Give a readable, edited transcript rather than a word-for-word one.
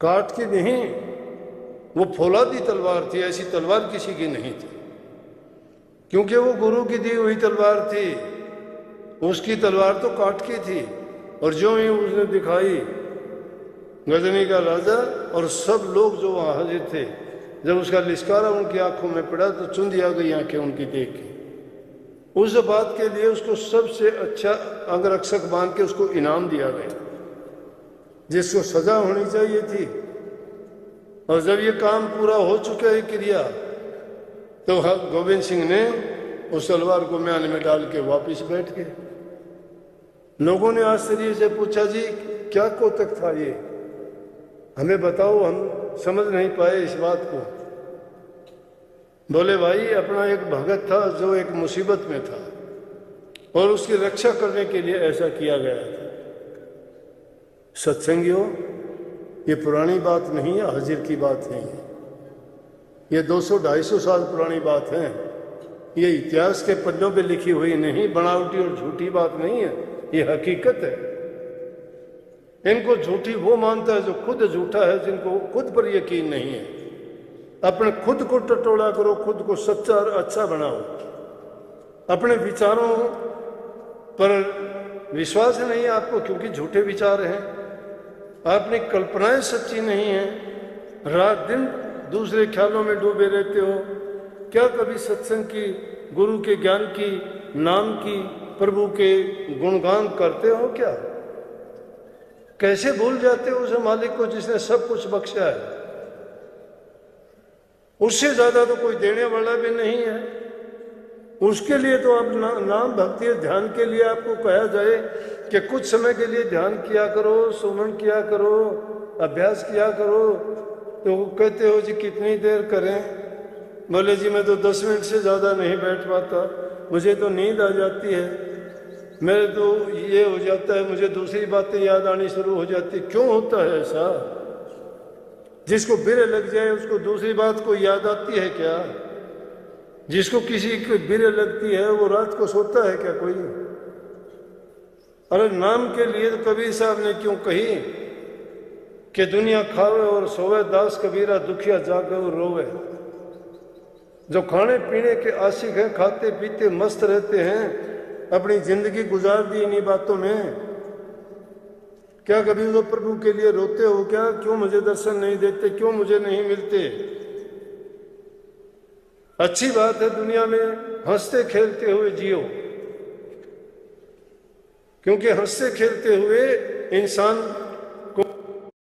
काट के नहीं, वो फौलादी तलवार थी, ऐसी तलवार किसी की नहीं थी, क्योंकि वो गुरु की दी हुई तलवार थी। उसकी तलवार तो काट की थी, और जो ही उसने दिखाई गजनी का राजा और सब लोग जो वहां हाजिर थे, जब उसका लिस्कारा उनकी आंखों में पड़ा तो चुंदी आ गई आंखें उनकी देख के। उस बात के लिए उसको सबसे अच्छा अंगरक्षक मान के उसको इनाम दिया गया, जिसको सजा होनी चाहिए थी। और जब ये काम पूरा हो चुका है क्रिया, तो गोविंद सिंह ने उस तलवार को म्यान में डाल के वापिस बैठ गए। लोगों ने आश्चर्य से पूछा, जी क्या कोतक था ये, हमें बताओ, हम समझ नहीं पाए इस बात को। बोले, भाई अपना एक भगत था जो एक मुसीबत में था और उसकी रक्षा करने के लिए ऐसा किया गया था। सत्संगियों, ये पुरानी बात नहीं है, हाजिर की बात नहीं है, ये 200-250 साल पुरानी बात है। ये इतिहास के पन्नों पे लिखी हुई नहीं, बनावटी और झूठी बात नहीं है, ये हकीकत है। इनको झूठी वो मानता है जो खुद झूठा है, जिनको खुद पर यकीन नहीं है। अपने खुद को टटोला करो, खुद को सच्चा और अच्छा बनाओ। अपने विचारों पर विश्वास नहीं है आपको, क्योंकि झूठे विचार हैं। अपनी कल्पनाएं सच्ची नहीं हैं, रात दिन दूसरे ख्यालों में डूबे रहते हो। क्या कभी सत्संग की, गुरु के ज्ञान की, नाम की, प्रभु के गुणगान करते हो क्या? कैसे भूल जाते हो उस मालिक को जिसने सब कुछ बख्शा है? उससे ज्यादा तो कोई देने वाला भी नहीं है। उसके लिए तो आप नाम भक्ति ध्यान के लिए आपको कहा जाए कि कुछ समय के लिए ध्यान किया करो, सुमन किया करो, अभ्यास किया करो, तो कहते हो जी कितनी देर करें? बोले जी मैं तो 10 मिनट से ज़्यादा नहीं बैठ पाता, मुझे तो नींद आ जाती है, मेरे तो ये हो जाता है, मुझे दूसरी बातें याद आनी शुरू हो जाती। क्यों होता है ऐसा? जिसको बिरे लग जाए उसको दूसरी बात को याद आती है क्या? जिसको किसी को बिरे लगती है वो रात को सोता है क्या कोई? अरे नाम के लिए तो कबीर साहब ने क्यों कही कि दुनिया खावे और सोवे, दास कबीरा दुखिया जागे और रोवे। जो खाने पीने के आशिक हैं, खाते पीते मस्त रहते हैं, अपनी जिंदगी गुजार दी इन्हीं बातों में। क्या कभी वो प्रभु के लिए रोते हो क्या? क्यों मुझे दर्शन नहीं देते, क्यों मुझे नहीं मिलते? अच्छी बात है दुनिया में हंसते खेलते हुए जियो, क्योंकि हंसते खेलते हुए इंसान